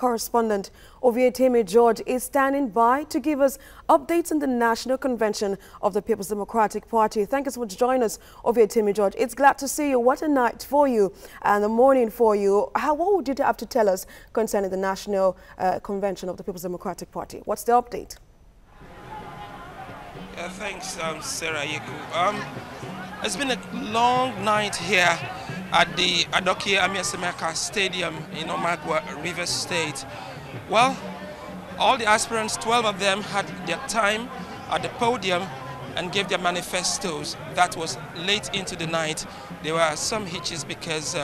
correspondent Ovieteme George is standing by to give us updates on the National Convention of the People's Democratic Party. Thank you so much for joining us, Ovieteme George. It's glad to see you. What a night for you and a morning for you. What would you have to tell us concerning the National Convention of the People's Democratic Party? What's the update? Thanks, Sarah Yeku. It's been a long night here at the Ovieteme George Stadium in Omagua, Rivers State. Well, all the aspirants, 12 of them, had their time at the podium and gave their manifestos. That was late into the night. There were some hitches because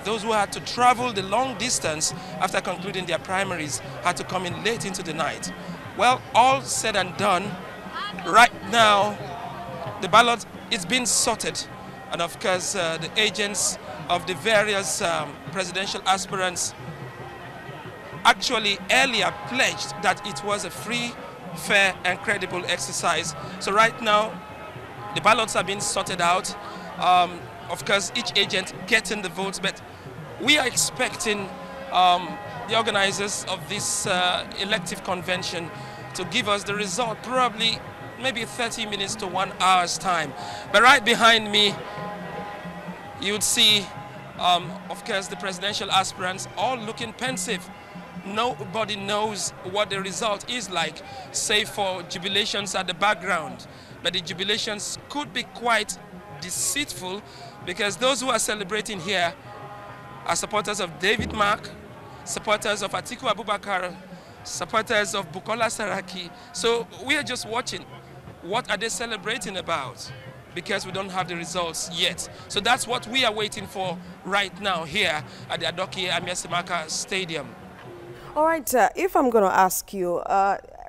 those who had to travel the long distance after concluding their primaries had to come in late into the night. Well, all said and done, right now the ballot is being sorted, and of course the agents of the various presidential aspirants actually earlier pledged that it was a free, fair and credible exercise. So right now the ballots are being sorted out. Of course each agent getting the votes, but we are expecting the organizers of this elective convention to give us the result probably maybe 30 minutes to 1 hour's time. But right behind me you would see of course the presidential aspirants all looking pensive. Nobody knows what the result is like, save for jubilations at the background. But the jubilations could be quite deceitful, because those who are celebrating here are supporters of David Mark, supporters of Atiku Abubakar, supporters of Bukola Saraki. So we are just watching. What are they celebrating about? Because we don't have the results yet. So that's what we are waiting for right now here at the Ovieteme George Stadium. All right, if I'm going to ask you,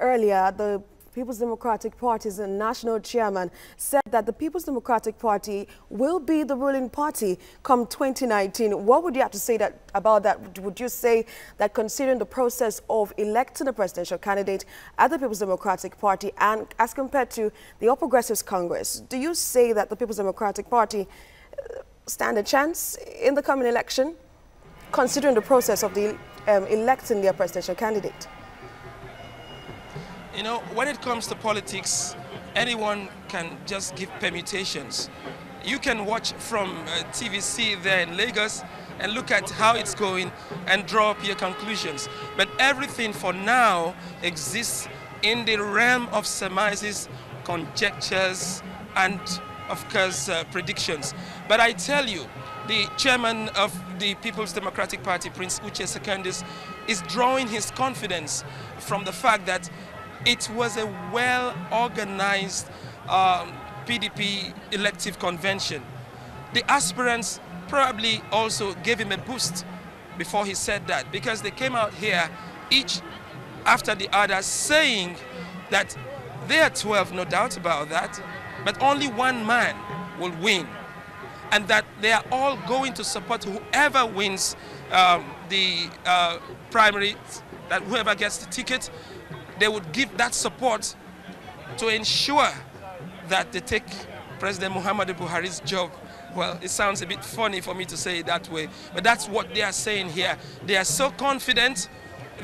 earlier the People's Democratic Party's national chairman said that the People's Democratic Party will be the ruling party come 2019. What would you have to say about that? Would you say that considering the process of electing a presidential candidate at the People's Democratic Party and as compared to the All Progressives Congress, do you say that the People's Democratic Party stand a chance in the coming election, considering the process of the electing their presidential candidate? You know, when it comes to politics, anyone can just give permutations. You can watch from TVC there in Lagos and look at how it's going and draw up your conclusions. But everything for now exists in the realm of surmises, conjectures, and of course predictions. But I tell you, the chairman of the People's Democratic Party, Prince Uche Secondus, is drawing his confidence from the fact that it was a well-organized PDP elective convention. The aspirants probably also gave him a boost before he said that, because they came out here each after the other saying that they are 12, no doubt about that, but only one man will win, and that they are all going to support whoever wins the primary, that whoever gets the ticket, they would give that support to ensure that they take President Muhammadu Buhari's job. Well, it sounds a bit funny for me to say it that way, but that's what they are saying here. They are so confident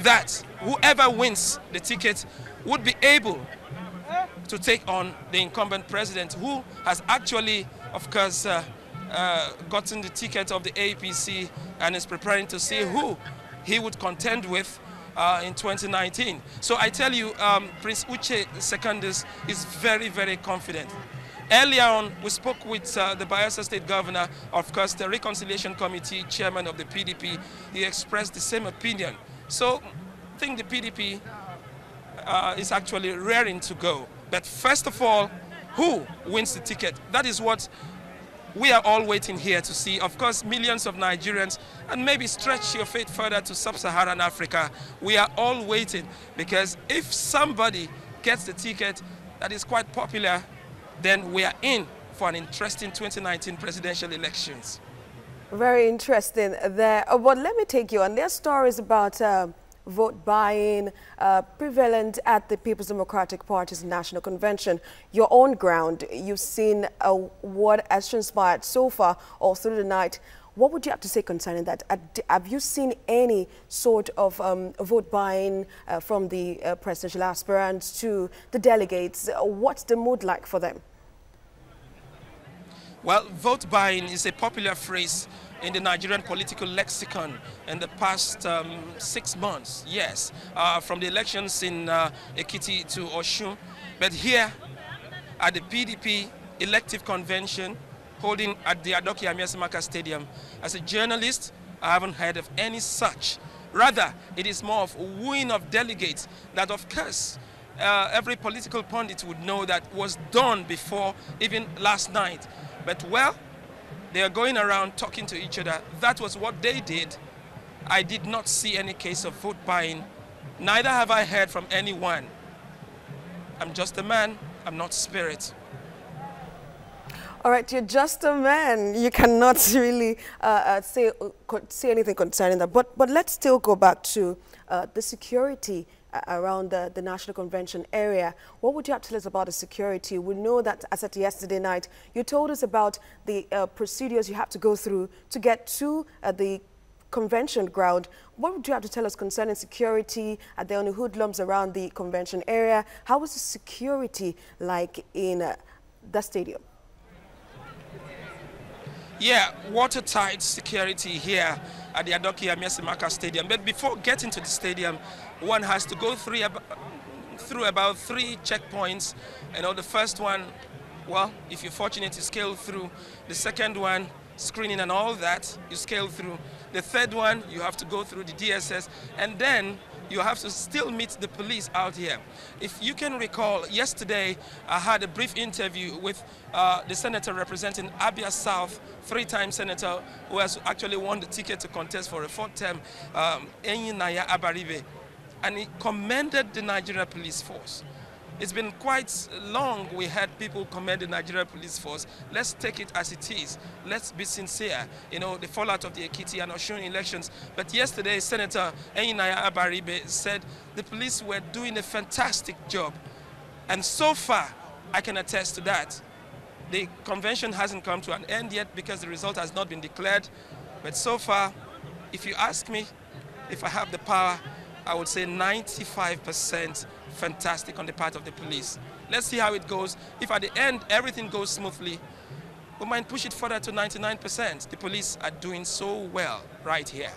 that whoever wins the ticket would be able to take on the incumbent president, who has actually, of course, gotten the ticket of the APC and is preparing to see who he would contend with in 2019. So I tell you, Prince Uche Secondus is very, very confident. Earlier on, we spoke with the Bayelsa State Governor, of course, the Reconciliation Committee chairman of the PDP. He expressed the same opinion. So I think the PDP is actually raring to go. But first of all, who wins the ticket? That is what we are all waiting here to see. Of course, millions of Nigerians, and maybe stretch your fate further to sub-Saharan Africa. We are all waiting, because if somebody gets the ticket that is quite popular, then we are in for an interesting 2019 presidential elections. Very interesting there. But let me take you on. There are stories about vote buying prevalent at the People's Democratic Party's National Convention. Your own ground, you've seen what has transpired so far all through the night. What would you have to say concerning that? Have you seen any sort of vote buying from the presidential aspirants to the delegates? What's the mood like for them? Well, vote buying is a popular phrase in the Nigerian political lexicon in the past 6 months, yes, from the elections in Ekiti to Osun. But here at the PDP elective convention holding at the Ovieteme George Stadium, as a journalist, I haven't heard of any such. Rather, it is more of a wooing of delegates that, of course, every political pundit would know that was done before even last night. But, well, they are going around talking to each other. That was what they did. I did not see any case of vote buying. Neither have I heard from anyone. I'm just a man. I'm not spirit. All right, you're just a man. You cannot really say anything concerning that. But let's still go back to the security around the National Convention area. What would you have to tell us about the security? We know that, as at yesterday night, you told us about the procedures you have to go through to get to the convention ground. What would you have to tell us concerning security? Are there any hoodlums around the convention area? How is the security like in the stadium? Yeah, watertight security here at the Ovieteme George Stadium. But before getting to the stadium, one has to go through about 3 checkpoints. You know, the first one, well, if you're fortunate, you scale through. The second one, screening and all that, you scale through. The third one, you have to go through the DSS, and then you have to still meet the police out here. If you can recall, yesterday I had a brief interview with the senator representing Abia South, 3-time senator who has actually won the ticket to contest for a 4th term, Enyinaya Abaribe, and he commended the Nigerian police force. It's been quite long we had people commend the Nigerian police force. Let's take it as it is. Let's be sincere. You know, the fallout of the Ekiti and Osun elections. But yesterday, Senator Enyinaya Abaribe said the police were doing a fantastic job. And so far, I can attest to that. The convention hasn't come to an end yet because the result has not been declared. But so far, if you ask me, if I have the power, I would say 95% fantastic on the part of the police. Let's see how it goes. If at the end everything goes smoothly, we might push it further to 99%. The police are doing so well right here.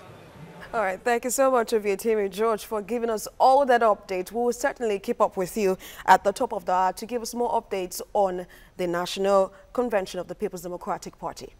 All right, thank you so much, Ovieteme George, for giving us all that update. We will certainly keep up with you at the top of the hour to give us more updates on the National Convention of the People's Democratic Party.